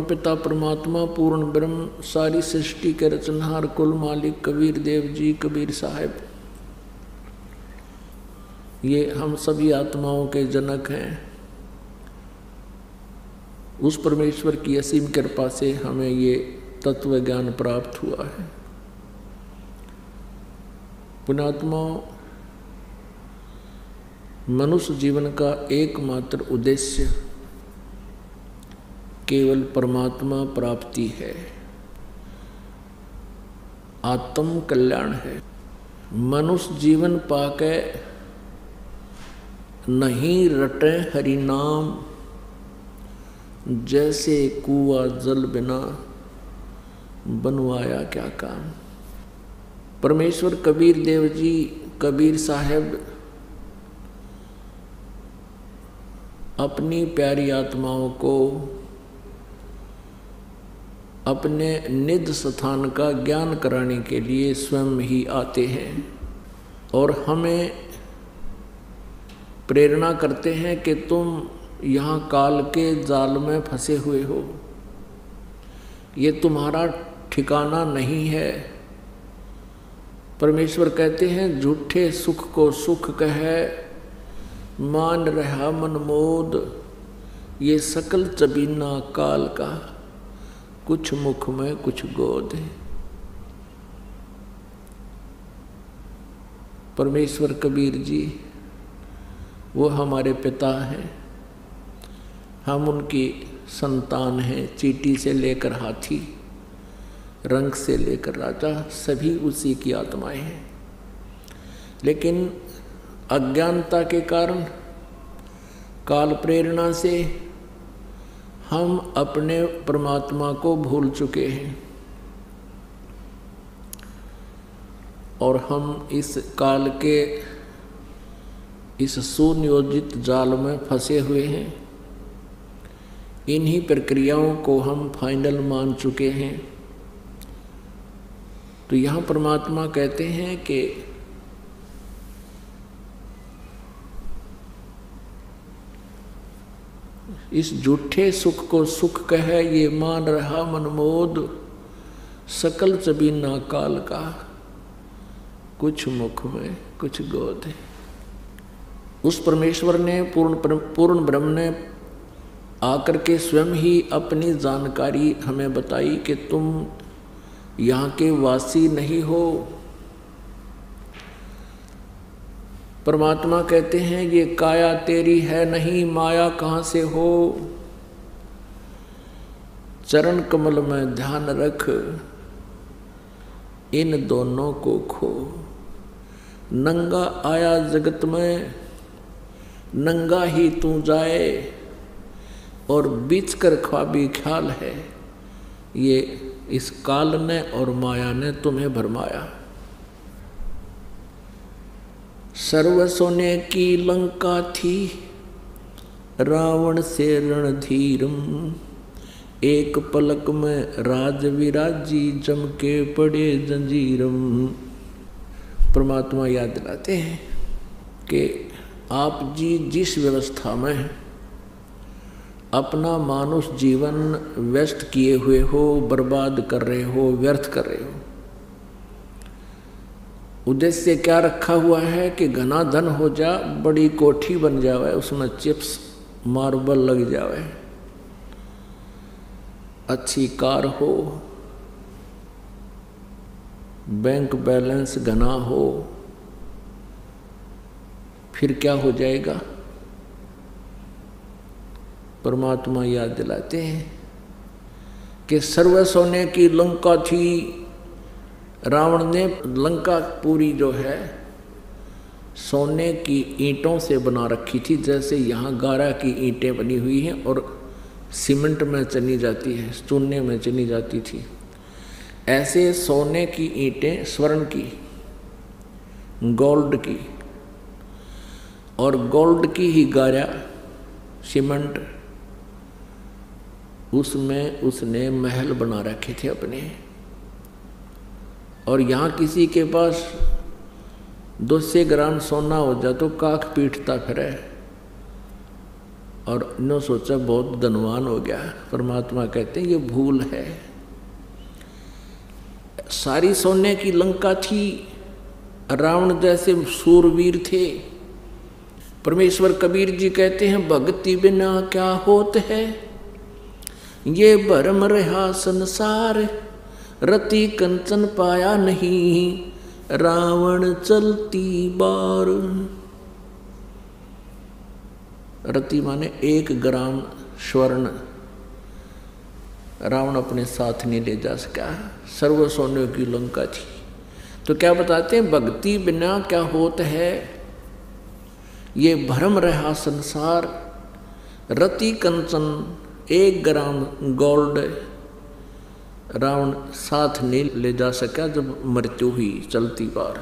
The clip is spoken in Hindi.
पिता परमात्मा पूर्ण ब्रह्म, सारी सृष्टि के रचनहार, कुल मालिक कबीर देव जी, कबीर साहब, ये हम सभी आत्माओं के जनक हैं। उस परमेश्वर की असीम कृपा से हमें ये तत्व ज्ञान प्राप्त हुआ है। पुण्यात्माओं, मनुष्य जीवन का एकमात्र उद्देश्य केवल परमात्मा प्राप्ति है, आत्म कल्याण है। मनुष्य जीवन पाके नहीं रटे हरि नाम, जैसे कुआं जल बिना बनवाया क्या काम। परमेश्वर कबीर देव जी, कबीर साहब अपनी प्यारी आत्माओं को अपने निज स्थान का ज्ञान कराने के लिए स्वयं ही आते हैं और हमें प्रेरणा करते हैं कि तुम यहाँ काल के जाल में फंसे हुए हो, ये तुम्हारा ठिकाना नहीं है। परमेश्वर कहते हैं, झूठे सुख को सुख कहे, मान रहा मन मोद, ये सकल चबीना काल का, कुछ मुख में कुछ गोद है। परमेश्वर कबीर जी वो हमारे पिता हैं, हम उनकी संतान हैं। चींटी से लेकर हाथी, रंग से लेकर राजा, सभी उसी की आत्माएं हैं। लेकिन अज्ञानता के कारण, काल प्रेरणा से हम अपने परमात्मा को भूल चुके हैं और हम इस काल के इस सुनियोजित जाल में फंसे हुए हैं। इन्हीं प्रक्रियाओं को हम फाइनल मान चुके हैं। तो यहाँ परमात्मा कहते हैं कि इस झूठे सुख को सुख कहे, ये मान रहा मनमोद, सकल चबीना काल का, कुछ मुख में कुछ गोद है। उस परमेश्वर ने पूर्ण ब्रह्म ने आकर के स्वयं ही अपनी जानकारी हमें बताई कि तुम यहाँ के वासी नहीं हो। परमात्मा कहते हैं, ये काया तेरी है नहीं, माया कहाँ से हो। चरण कमल में ध्यान रख, इन दोनों को खो। नंगा आया जगत में, नंगा ही तू जाए, और बीच कर ख्वाबी ख्याल है, ये इस काल ने और माया ने तुम्हें भरमाया। सर्व सोने की लंका थी, रावण से रणधीरम, एक पलक में राज विराजी, जम के पड़े जंजीरम। परमात्मा याद दिलाते हैं कि आप जी जिस व्यवस्था में अपना मानुष जीवन व्यस्त किए हुए हो, बर्बाद कर रहे हो, व्यर्थ कर रहे हो, उद्देश्य क्या रखा हुआ है कि घना धन हो जा, बड़ी कोठी बन जावे, उसमें चिप्स मार्बल लग जावे, अच्छी कार हो, बैंक बैलेंस घना हो, फिर क्या हो जाएगा। परमात्मा याद दिलाते हैं कि सर्व सोने की लंका थी। रावण ने लंका पूरी जो है सोने की ईंटों से बना रखी थी, जैसे यहाँ गारा की ईंटें बनी हुई हैं और सीमेंट में चनी जाती है, चूने में चनी जाती थी। ऐसे सोने की ईंटें, स्वर्ण की, गोल्ड की, और गोल्ड की ही गारा सीमेंट, उसमें उसने महल बना रखे थे अपने। और यहाँ किसी के पास 200 ग्राम सोना हो जाए तो काख पीटता फिरे, और इन्हों सोचा बहुत धनवान हो गया। परमात्मा कहते हैं ये भूल है, सारी सोने की लंका थी, रावण जैसे सूरवीर थे। परमेश्वर कबीर जी कहते हैं भक्ति बिना क्या होत है, ये भरम रहा संसार, रति कंचन पाया नहीं, रावण चलती बार। रति माने 1 ग्राम स्वर्ण रावण अपने साथ नहीं ले जा सका, सर्व सोने की लंका थी। तो क्या बताते हैं, भक्ति बिना क्या होत है, ये भ्रम रहा संसार, रति कंचन 1 ग्राम गोल्ड रावण साथ नहीं ले जा सका जब मृत्यु हुई चलती बार।